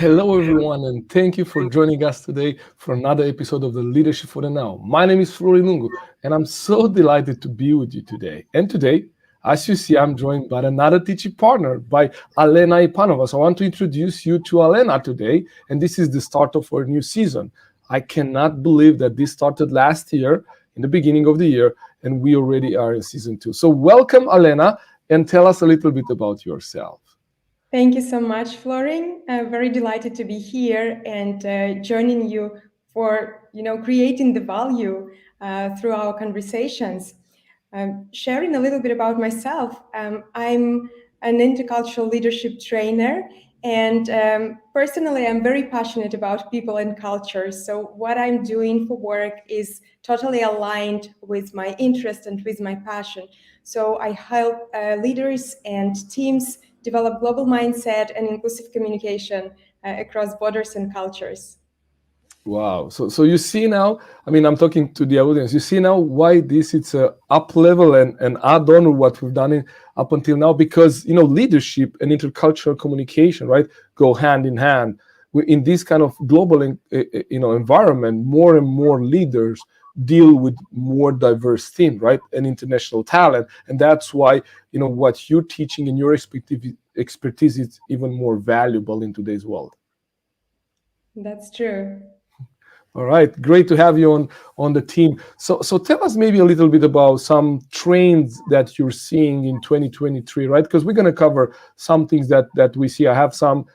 Hello, everyone, and thank you for joining us today for another episode of the Leadership for the Now. My name is Florin Lungu, and I'm so delighted to be with you today. And today, as you see, I'm joined by another teaching partner, by Alena Ipanova. So I want to introduce you to Alena today, and this is the start of our new season. I cannot believe that this started last year, in the beginning of the year, and we already are in season 2. So welcome, Alena, and tell us a little bit about yourself. Thank you so much, Florin. Very delighted to be here and joining you for creating the value through our conversations. Sharing a little bit about myself, I'm an intercultural leadership trainer, and personally, I'm very passionate about people and culture. So what I'm doing for work is totally aligned with my interest and with my passion. So I help leaders and teams develop global mindset and inclusive communication across borders and cultures. Wow. So you see now, I mean, I'm talking to the audience. You see now why this is a up level and add on what we've done up until now, because, leadership and intercultural communication, right, go hand in hand. In this kind of global, environment, more and more leaders deal with more diverse team, right, and international talent. And that's why, what you're teaching and your expertise is even more valuable in today's world. That's true. All right, great to have you on the team. So tell us maybe a little bit about some trends that you're seeing in 2023, right? Because we're going to cover some things that we see. I have some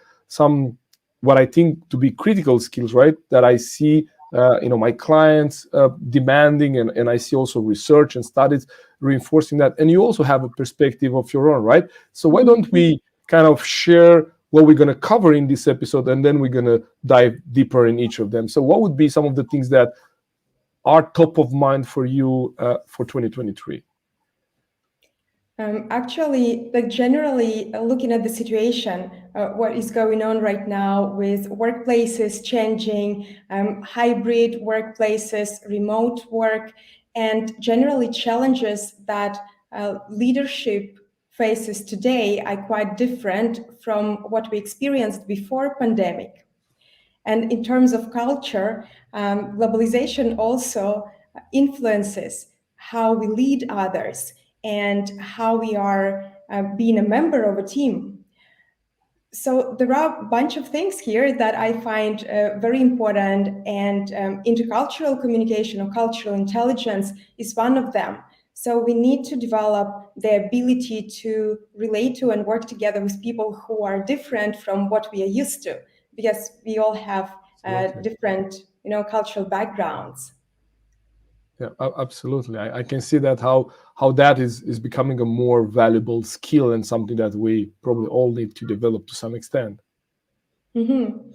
what I think to be critical skills, right? That I see, my clients demanding, and I see also research and studies reinforcing that. And you also have a perspective of your own, right? So why don't we kind of share what we're going to cover in this episode, and then we're going to dive deeper in each of them. So what would be some of the things that are top of mind for you for 2023? Actually, generally looking at the situation, what is going on right now with workplaces changing, hybrid workplaces, remote work, and generally challenges that leadership faces today are quite different from what we experienced before pandemic. And in terms of culture, globalization also influences how we lead others and how we are being a member of a team. So there are a bunch of things here that I find very important, and intercultural communication or cultural intelligence is one of them. So we need to develop the ability to relate to and work together with people who are different from what we are used to, because we all have different, cultural backgrounds. Yeah, absolutely. I can see that how that is becoming a more valuable skill and something that we probably all need to develop to some extent. Mm-hmm.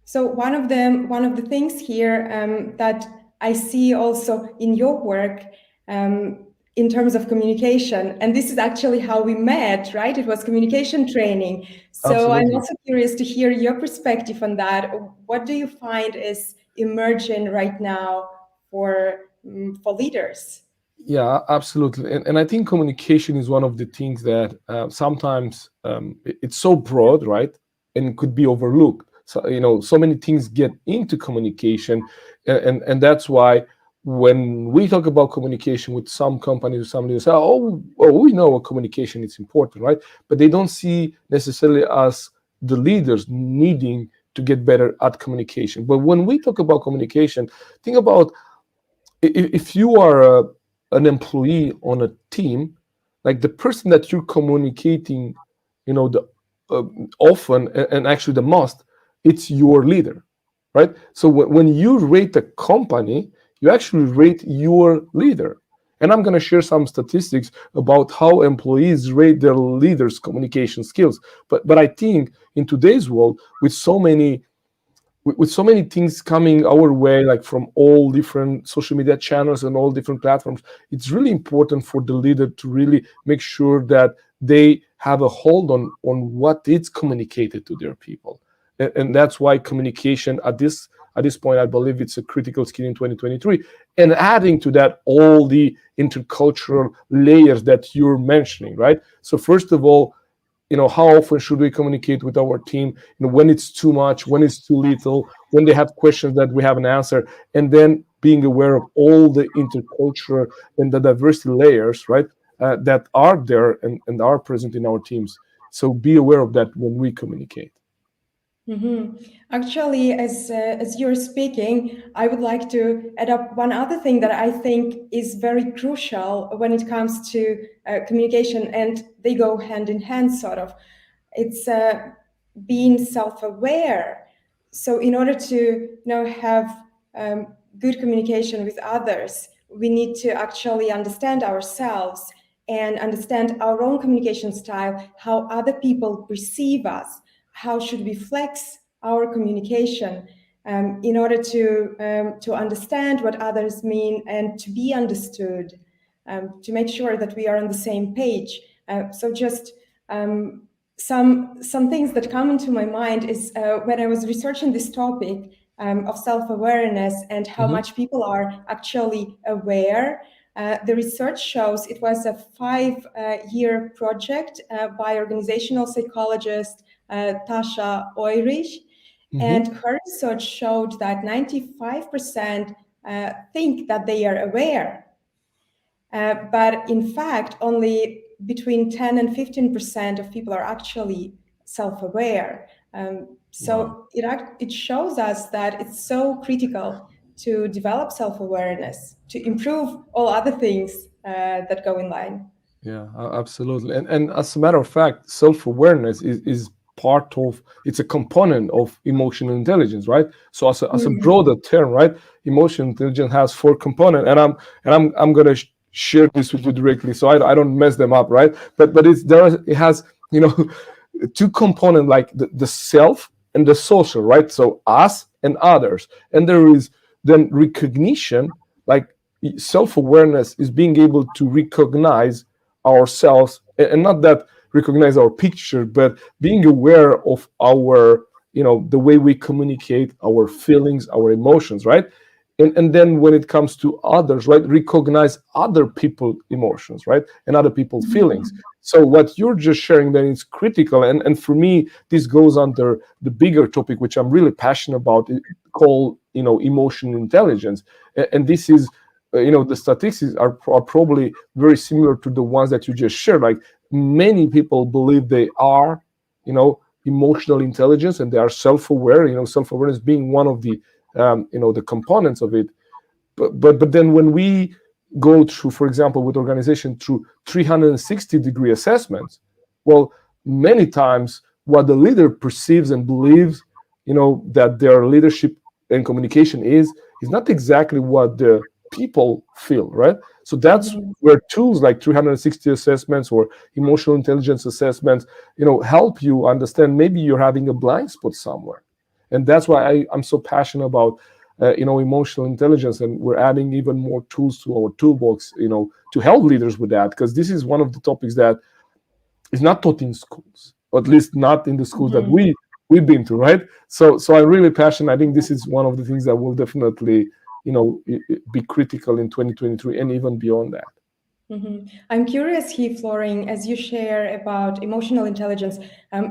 So one of the things here that I see also in your work in terms of communication, and this is actually how we met, right? It was communication training. So I'm Absolutely. also curious to hear your perspective on that. What do you find is emerging right now for leaders? Yeah, absolutely. And I think communication is one of the things that sometimes it's so broad, right? And could be overlooked. So, so many things get into communication. And that's why when we talk about communication with some companies, some leaders say, we know what communication is important, right? But they don't see necessarily us, the leaders, needing to get better at communication. But when we talk about communication, think about if you are an employee on a team, like the person that you're communicating, the often and actually the most, it's your leader, right? So when you rate a company, you actually rate your leader. And I'm going to share some statistics about how employees rate their leaders' communication skills. But I think in today's world, with so many things coming our way, like from all different social media channels and all different platforms, it's really important for the leader to really make sure that they have a hold on what is communicated to their people. And that's why communication at this point, I believe it's a critical skill in 2023. And adding to that, all the intercultural layers that you're mentioning, right? So first of all, how often should we communicate with our team, when it's too much, when it's too little, when they have questions that we haven't answered, and then being aware of all the intercultural and the diversity layers, right, that are there and are present in our teams. So be aware of that when we communicate. Actually, as you're speaking, I would like to add up one other thing that I think is very crucial when it comes to communication, and they go hand in hand, sort of. It's being self-aware. So, in order to have good communication with others, we need to actually understand ourselves and understand our own communication style, how other people perceive us, how should we flex our communication in order to understand what others mean and to be understood, to make sure that we are on the same page. So just some things that come into my mind is when I was researching this topic of self-awareness and how much people are actually aware. The research shows it was a 5-year project by organizational psychologist Tasha Oirich, and her research showed that 95% think that they are aware. But in fact, only between 10 and 15% of people are actually self-aware. So it shows us that it's so critical to develop self-awareness, to improve all other things that go in line. Yeah, absolutely. And as a matter of fact, self-awareness is part of, it's a component of emotional intelligence, right? So as a broader term, right? Emotional intelligence has 4 components, and I'm gonna share this with you directly, so I don't mess them up, right? But it has 2 components, like the self and the social, right? So us and others, and there is then recognition, like self-awareness is being able to recognize ourselves, and not that recognize our picture, but being aware of our, the way we communicate, our feelings, our emotions, right? And then when it comes to others, right, recognize other people's emotions, right, and other people's feelings. So what you're just sharing then is critical, and for me this goes under the bigger topic which I'm really passionate about, called emotional intelligence. And this is the statistics are probably very similar to the ones that you just shared. Like, many people believe they are emotional intelligence, and they are self-aware, self-awareness being one of the the components of it. But then when we go through, for example, with organization, through 360-degree assessments, well, many times what the leader perceives and believes, that their leadership and communication is not exactly what the people feel, right? So that's where tools like 360 assessments or emotional intelligence assessments, help you understand maybe you're having a blind spot somewhere. And that's why I'm so passionate about emotional intelligence, and we're adding even more tools to our toolbox, to help leaders with that, because this is one of the topics that is not taught in schools, or at least not in the schools that we've been to, right? So I'm really passionate. I think this is one of the things that will definitely be critical in 2023 and even beyond that. I'm curious here, Florin, as you share about emotional intelligence,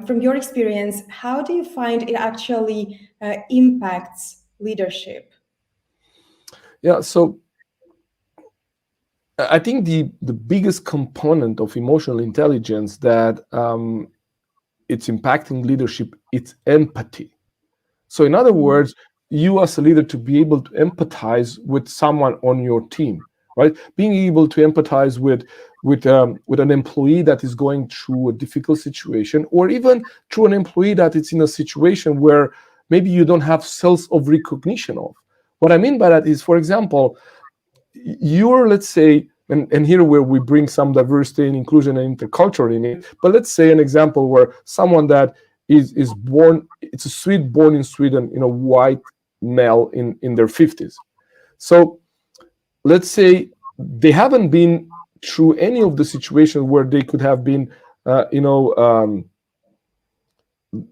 from your experience, how do you find it actually impacts leadership? Yeah, so I think the biggest component of emotional intelligence that it's impacting leadership, it's empathy. So in other words, you as a leader to be able to empathize with someone on your team, right? Being able to empathize with an employee that is going through a difficult situation, or even through an employee that is in a situation where maybe you don't have sense of recognition of. What I mean by that is, for example, you're, let's say, and here where we bring some diversity and inclusion and intercultural in it, but let's say an example where someone that is born, it's a Swede born in Sweden, white male in their 50s. So let's say they haven't been through any of the situations where they could have been,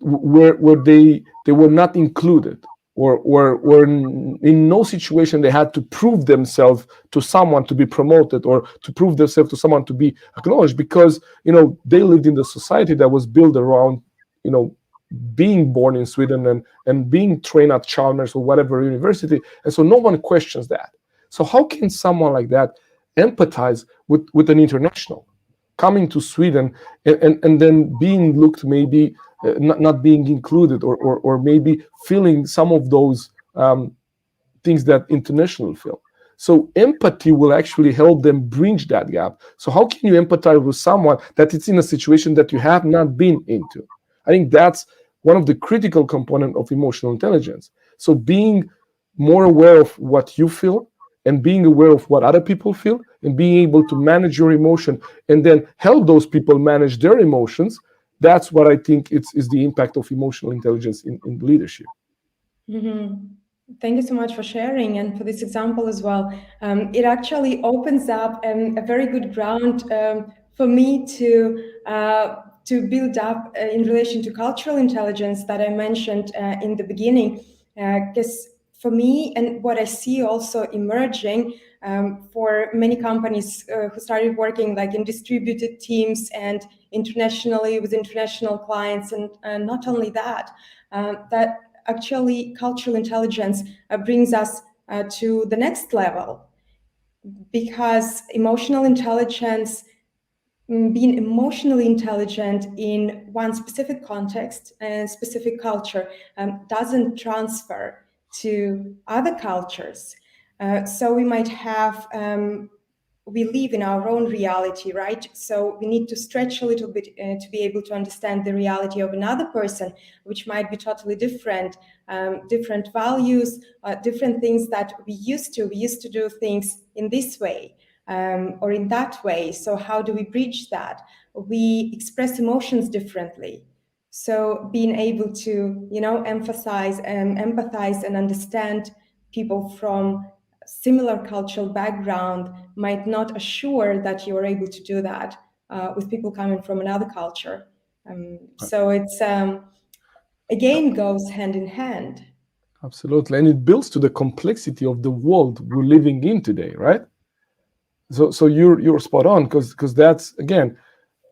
where they were not included. or in no situation they had to prove themselves to someone to be promoted or to prove themselves to someone to be acknowledged, because they lived in the society that was built around you know being born in Sweden and being trained at Chalmers or whatever university, and so no one questions that. So how can someone like that empathize with an international coming to Sweden and then being looked maybe not being included, or maybe feeling some of those things that international feel. So empathy will actually help them bridge that gap. So how can you empathize with someone that is in a situation that you have not been into? I think that's one of the critical component of emotional intelligence. So being more aware of what you feel and being aware of what other people feel and being able to manage your emotion and then help those people manage their emotions, that's what I think is the impact of emotional intelligence in leadership. Mm-hmm. Thank you so much for sharing and for this example as well. It actually opens up a very good ground for me to build up in relation to cultural intelligence that I mentioned in the beginning. Because for me, and what I see also emerging for many companies who started working like in distributed teams and internationally with international clients, and not only that, that actually cultural intelligence brings us to the next level, because emotional intelligence, being emotionally intelligent in one specific context and specific culture, doesn't transfer to other cultures. So we might have we live in our own reality, right? So we need to stretch a little bit to be able to understand the reality of another person, which might be totally different, different values, different things that we used to. We used to do things in this way or in that way. So how do we bridge that? We express emotions differently. So being able to, emphasize and empathize and understand people from similar cultural background might not assure that you are able to do that with people coming from another culture. So it's again goes hand in hand. Absolutely, and it builds to the complexity of the world we're living in today, right? So you're spot on, because that's again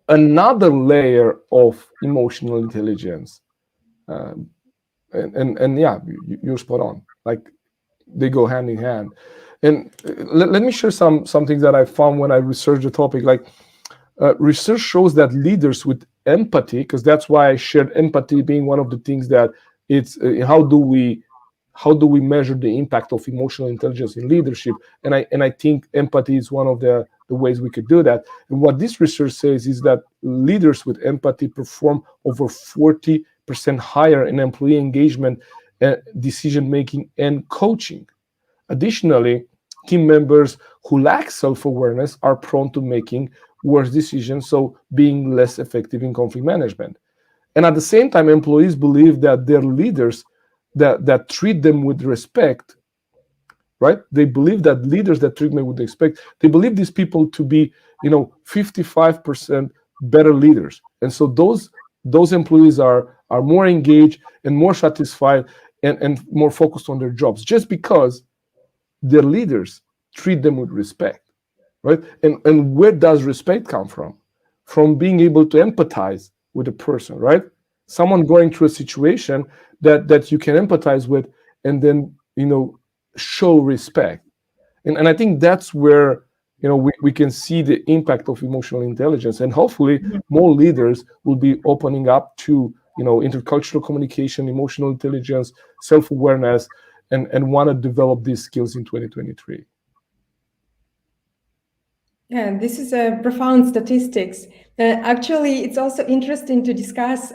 another layer of emotional intelligence, um, and yeah, you're spot on. Like they go hand in hand. And let me share some things that I found when I researched the topic. Like research shows that leaders with empathy, because that's why I shared empathy being one of the things that it's how do we measure the impact of emotional intelligence in leadership, and I think empathy is one of the ways we could do that. And what this research says is that leaders with empathy perform over 40% higher in employee engagement, decision making, and coaching. Additionally, team members who lack self-awareness are prone to making worse decisions, so being less effective in conflict management. And at the same time, employees believe that their leaders that treat them with respect, right? They believe that leaders that treat them with respect, they believe these people to be, 55% better leaders. And so those employees are more engaged and more satisfied and more focused on their jobs, just because their leaders treat them with respect, right? And where does respect come from? From being able to empathize with a person, right? Someone going through a situation that you can empathize with, and then show respect. And I think that's where we can see the impact of emotional intelligence, and hopefully more leaders will be opening up to intercultural communication, emotional intelligence, self-awareness, and want to develop these skills in 2023. Yeah, this is a profound statistics. Actually, it's also interesting to discuss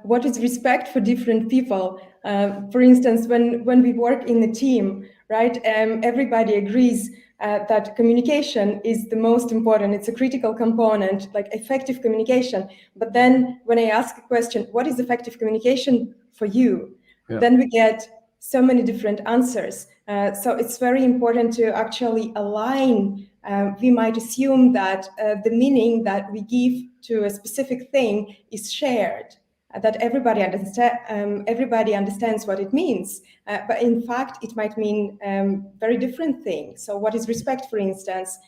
what is respect for different people. For instance, when we work in a team, right, everybody agrees that communication is the most important. It's a critical component, like effective communication. But then when I ask a question, what is effective communication for you? Yeah. Then we get so many different answers. So it's very important to actually align. We might assume that the meaning that we give to a specific thing is shared. that everybody understands what it means, but in fact it might mean very different things. So what is respect, for instance?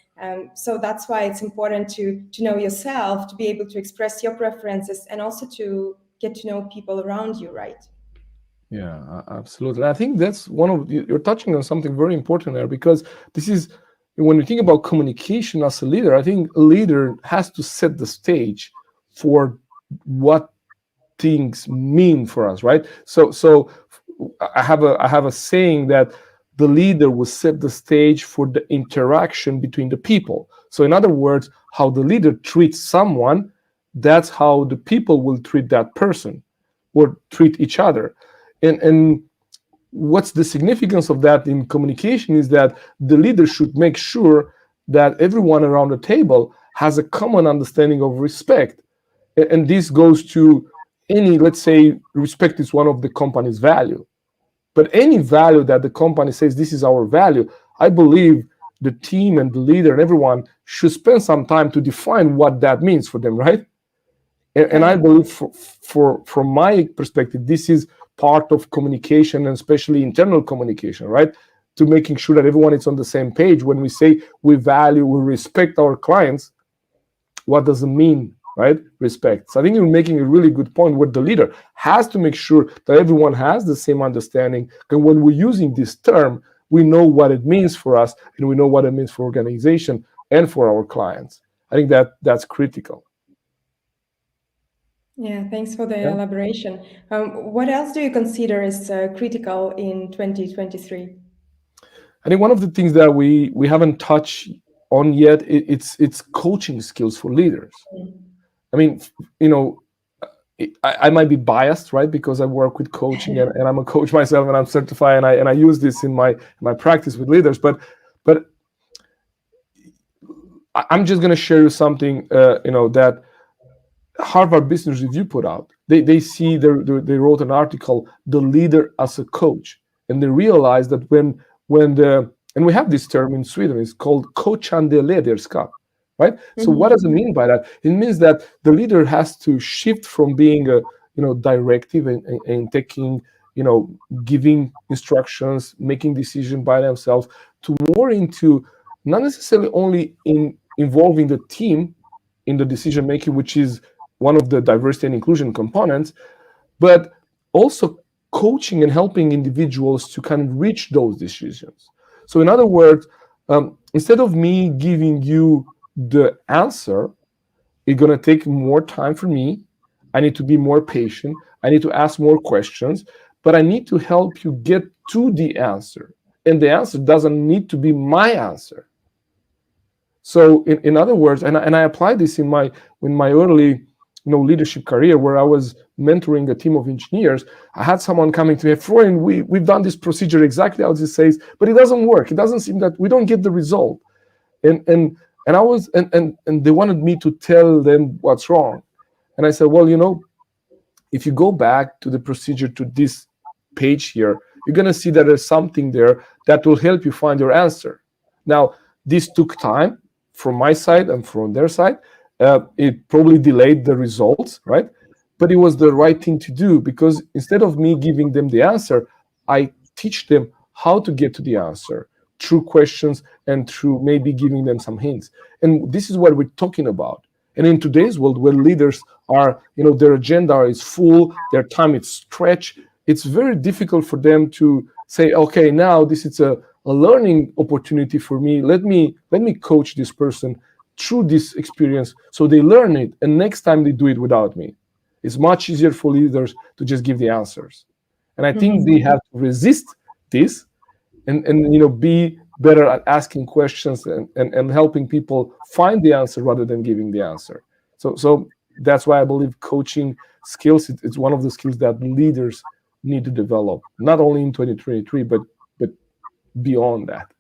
So that's why it's important to know yourself, to be able to express your preferences, and also to get to know people around you, right? Yeah, absolutely. I think that's one of you're touching on something very important there, because this is when you think about communication as a leader. I think a leader has to set the stage for what things mean for us, right? So I have a saying that the leader will set the stage for the interaction between the people. So in other words, how the leader treats someone, that's how the people will treat that person or treat each other. And what's the significance of that in communication is that the leader should make sure that everyone around the table has a common understanding of respect. And this goes to any, let's say, respect is one of the company's value, but any value that the company says this is our value, I believe the team and the leader and everyone should spend some time to define what that means for them, right? And I Yeah. believe from my perspective, this is part of communication, and especially internal communication, right? To making sure that everyone is on the same page. When we say we value, we respect our clients, what does it mean, right? Respect. So I think you're making a really good point where the leader has to make sure that everyone has the same understanding. And when we're using this term, we know what it means for us, and we know what it means for organization and for our clients. I think that's critical. Yeah, thanks for the Yeah. elaboration. What else do you consider as critical in 2023? I think one of the things that we haven't touched on yet, it's coaching skills for leaders. I mean, you know, I might be biased, right? Because I work with coaching, and I'm a coach myself, and I'm certified, and I use this in my practice with leaders. But I'm just gonna share you something, that Harvard Business Review put out. They see they wrote an article, "The Leader as a Coach," and they realized that when the and we have this term in Sweden, it's called coachande ledarskap, right? So what does it mean by that? It means that the leader has to shift from being a directive and taking giving instructions, making decisions by themselves, to more into not necessarily only in involving the team in the decision making, which is one of the diversity and inclusion components, but also coaching and helping individuals to kind of reach those decisions. So, in other words, instead of me giving you the answer, it's going to take more time for me. I need to be more patient. I need to ask more questions, but I need to help you get to the answer. And the answer doesn't need to be my answer. So, in other words, and I applied this in my early leadership career, where I was mentoring a team of engineers. I had someone coming to me, Florin, we've done this procedure exactly as it says, but it doesn't work. It doesn't seem that we don't get the result. And I was and they wanted me to tell them what's wrong. And I said, well, if you go back to the procedure to this page here, you're going to see that there's something there that will help you find your answer. Now, this took time from my side and from their side. It probably delayed the results, right? But it was the right thing to do, because instead of me giving them the answer, I teach them how to get to the answer through questions and through maybe giving them some hints. And this is what we're talking about. And in today's world, where leaders are, their agenda is full, their time is stretched, it's very difficult for them to say, okay, now this is a learning opportunity for me. Let me coach this person through this experience so they learn it, and next time they do it without me. It's much easier for leaders to just give the answers. And I think they have to resist this and be better at asking questions and helping people find the answer rather than giving the answer. So that's why I believe coaching skills, it's one of the skills that leaders need to develop, not only in 2023, but beyond that.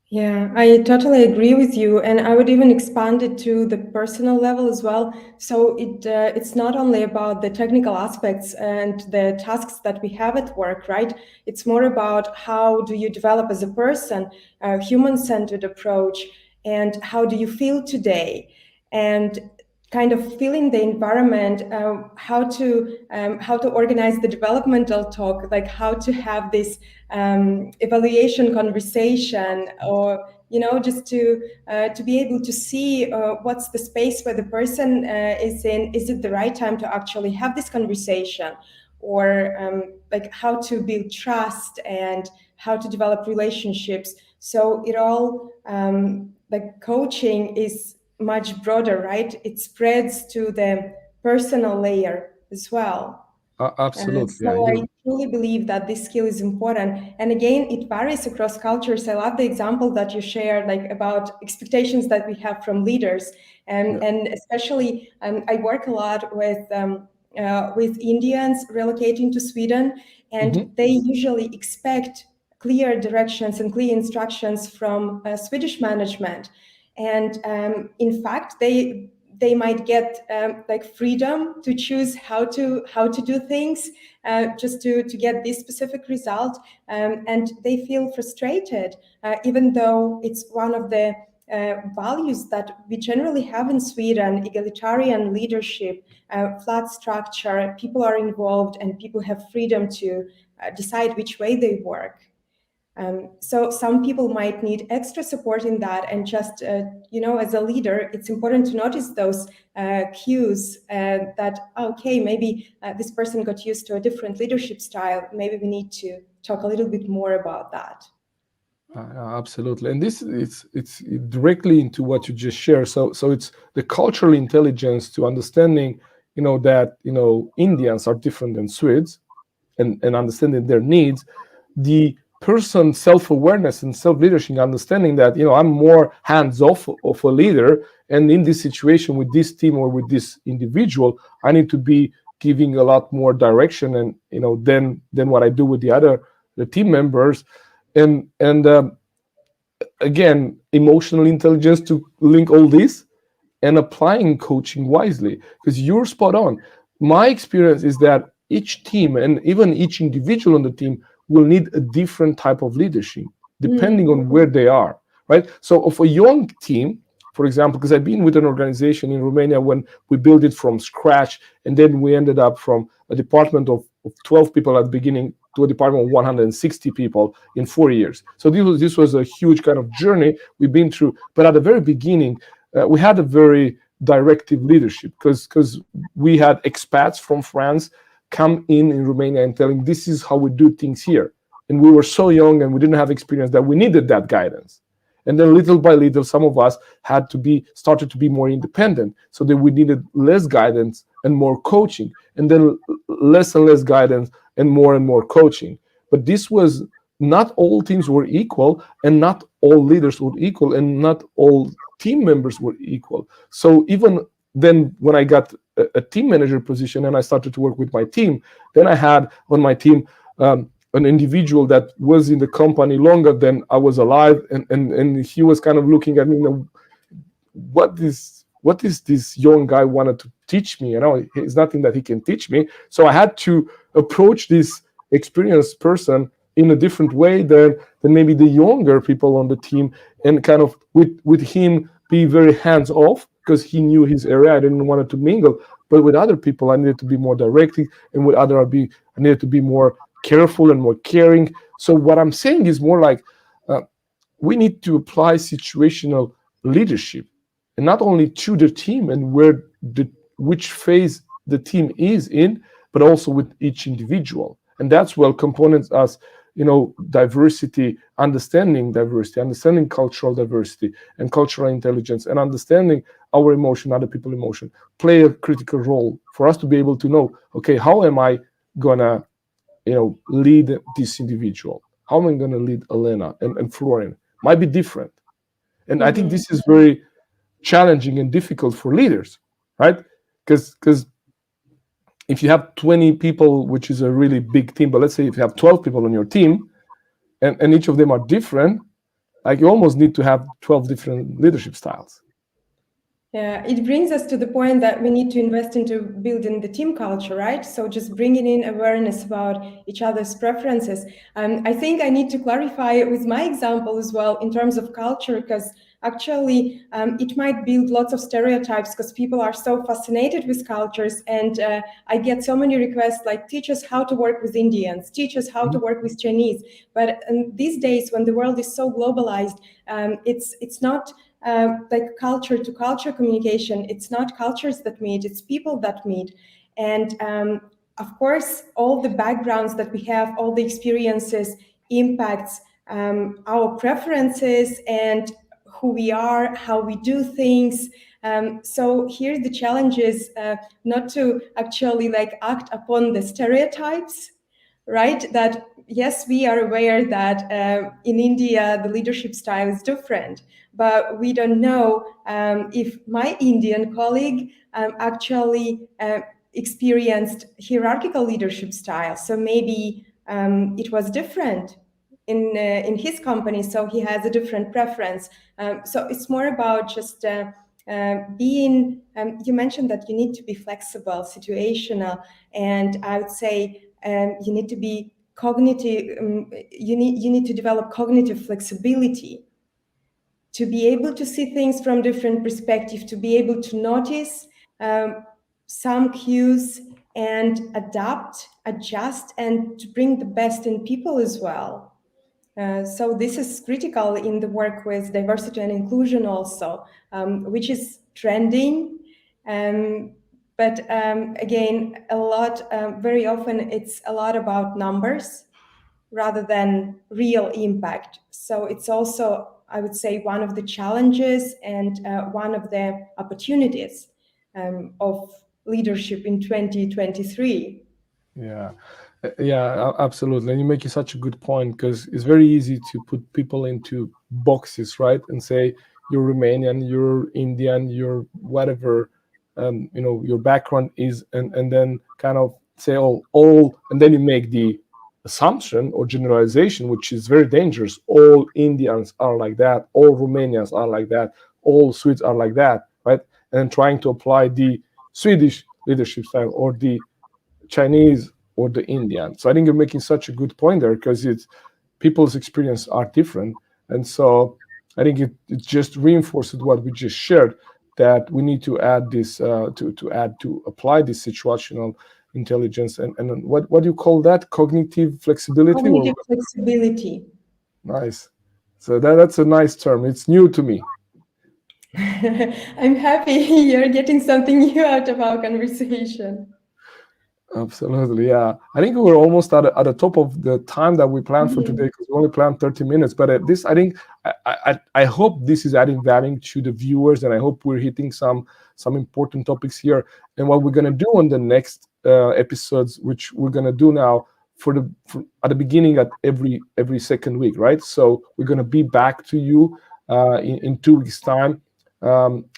Yeah, I totally agree with you, and I would even expand it to the personal level as well. So it's not only about the technical aspects and the tasks that we have at work, right? It's more about how do you develop as a person, a human-centered approach, and how do you feel today? And kind of feeling the environment, how to organize the developmental talk, like how to have this evaluation conversation, or just to be able to see what's the space where the person is in. Is it the right time to actually have this conversation, or like how to build trust and how to develop relationships? So it all like coaching is much broader, right? It spreads to the personal layer as well. Absolutely, yeah. So I truly believe that this skill is important. And again, it varies across cultures. I love the example that you shared, like about expectations that we have from leaders. And especially, I work a lot with Indians relocating to Sweden, and they usually expect clear directions and clear instructions from Swedish management. And in fact, they might get like freedom to choose how to do things, just to get this specific result, and they feel frustrated, even though it's one of the values that we generally have in Sweden: egalitarian leadership, flat structure, people are involved, and people have freedom to decide which way they work. So some people might need extra support in that, and just as a leader, it's important to notice those cues, that okay, maybe this person got used to a different leadership style. Maybe we need to talk a little bit more about that. Absolutely, and this it's directly into what you just shared. So it's the cultural intelligence to understanding, that Indians are different than Swedes, and understanding their needs. The person self-awareness and self-leadership, understanding that I'm more hands-off of a leader, and in this situation with this team or with this individual, I need to be giving a lot more direction, and than what I do with the team members. And again, emotional intelligence to link all this, and applying coaching wisely, because you're spot on. My experience is that each team, and even each individual on the team, will need a different type of leadership depending on where they are, right? So of a young team, for example, because I've been with an organization in Romania when we built it from scratch, and then we ended up from a department of 12 people at the beginning to a department of 160 people in 4 years. So this was a huge kind of journey we've been through. But at the very beginning, we had a very directive leadership, because we had expats from France come in Romania and telling, this is how we do things here. And we were so young and we didn't have experience that we needed that guidance. And then little by little, some of us started to be more independent, so that we needed less guidance and more coaching, and then less and less guidance and more coaching. But this was not all teams were equal, and not all leaders were equal, and not all team members were equal. So even then, when I got a team manager position and I started to work with my team, then I had on my team an individual that was in the company longer than I was alive, and he was kind of looking at me, what is this young guy wanted to teach me? It's nothing that he can teach me. So I had to approach this experienced person in a different way than maybe the younger people on the team, and kind of with him be very hands off, because he knew his area. I didn't want to mingle, but with other people I needed to be more directing, and with other I needed to be more careful and more caring. So what I'm saying is more like we need to apply situational leadership, and not only to the team and which phase the team is in, but also with each individual. And that's where components as diversity, understanding cultural diversity and cultural intelligence, and understanding our emotion, other people's emotion, play a critical role for us to be able to know, okay, how am I gonna lead this individual? How am I going to lead Elena and Florin? Might be different. And I think this is very challenging and difficult for leaders, right? Because if you have 20 people, which is a really big team, but let's say if you have 12 people on your team, and each of them are different, like you almost need to have 12 different leadership styles. Yeah, it brings us to the point that we need to invest into building the team culture, right? So just bringing in awareness about each other's preferences. I think I need to clarify with my example as well in terms of culture, because actually it might build lots of stereotypes because people are so fascinated with cultures. And I get so many requests like, teach us how to work with Indians, teach us how to work with Chinese. But these days, when the world is so globalized, it's not like culture to culture communication. It's not cultures that meet, it's people that meet. And of course, all the backgrounds that we have, all the experiences impacts our preferences and who we are, how we do things. So here the challenge is not to actually like act upon the stereotypes, right? That yes, we are aware that in India the leadership style is different, but we don't know if my Indian colleague actually experienced hierarchical leadership style. So maybe it was different in his company, so he has a different preference. So it's more about just being. You mentioned that you need to be flexible, situational, and I would say you need to be cognitive. You need to develop cognitive flexibility to be able to see things from different perspectives, to be able to notice some cues and adapt, adjust, and to bring the best in people as well. So this is critical in the work with diversity and inclusion also, which is trending. But again, very often it's a lot about numbers rather than real impact. So it's also, I would say, one of the challenges and one of the opportunities of leadership in 2023. Yeah, absolutely. And you're making such a good point because it's very easy to put people into boxes, right? And say you're Romanian, you're Indian, you're whatever, your background is, and then kind of say all, and then you make the assumption or generalization, which is very dangerous. All Indians are like that, all Romanians are like that, all Swedes are like that, right? And then trying to apply the Swedish leadership style or the Chinese or the Indian. So I think you're making such a good point there because it's people's experience are different, and so I think it just reinforces what we just shared, that we need to add this to apply this situational intelligence and what do you call that, cognitive flexibility or Cognitive flexibility. nice. So that's a nice term. It's new to me. I'm happy you're getting something new out of our conversation. Absolutely, yeah. I think we're almost at the top of the time that we planned for today because we only planned 30 minutes. But this, I think, I hope this is adding value to the viewers, and I hope we're hitting some important topics here. And what we're gonna do on the next episodes, which we're gonna do now at the beginning at every second week, right? So we're gonna be back to you in 2 weeks' time.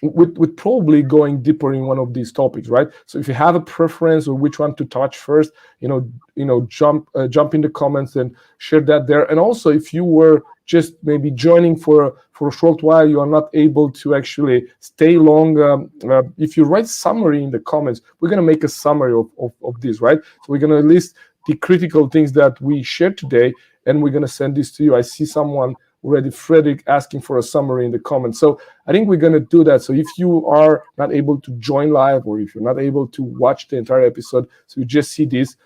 With probably going deeper in one of these topics, right? So if you have a preference or which one to touch first, jump in the comments and share that there. And also, if you were just maybe joining for a short while, you are not able to actually stay long. If you write summary in the comments, we're gonna make a summary of this, right? So we're gonna list the critical things that we shared today, and we're gonna send this to you. I see someone already, Frederick, asking for a summary in the comments. So I think we're going to do that. So if you are not able to join live or if you're not able to watch the entire episode, so you just see this,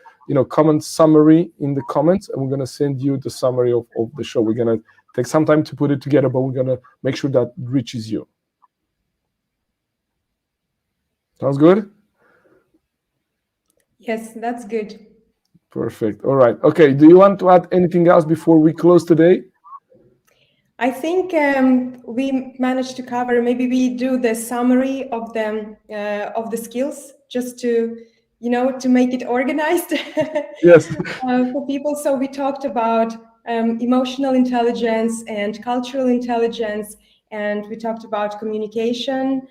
comment summary in the comments, and we're going to send you the summary of the show. We're going to take some time to put it together, but we're going to make sure that reaches you. Sounds good? Yes, that's good. Perfect. All right. Okay. Do you want to add anything else before we close today? I think we managed to cover. Maybe we do the summary of the skills just to make it organized. Yes. For people. So we talked about emotional intelligence and cultural intelligence, and we talked about communication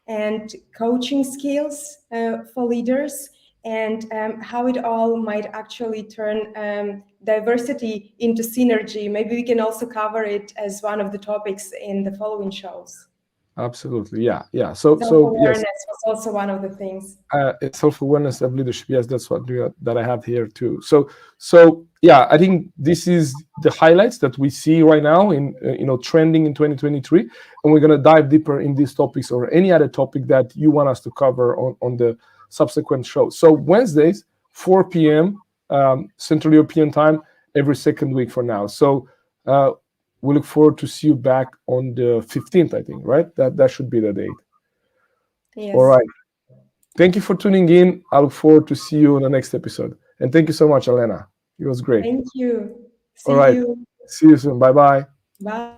and coaching skills for leaders, and how it all might actually turn diversity into synergy. Maybe we can also cover it as one of the topics in the following shows. Absolutely. Yeah. So yes, Self-awareness was also one of the things. self-awareness of leadership. Yes, that's what that I have here too. So yeah, I think this is the highlights that we see right now in trending in 2023, and we're gonna dive deeper in these topics or any other topic that you want us to cover on the subsequent shows. So Wednesdays, 4 p.m. Central European time, every second week for now. So we look forward to see you back on the 15th. I think, right? That should be the date. All Yes. right. Thank you for tuning in. I look forward to see you on the next episode. And thank you so much, Elena. It was great. Thank you. All See right. you. See you soon. Bye bye. Bye.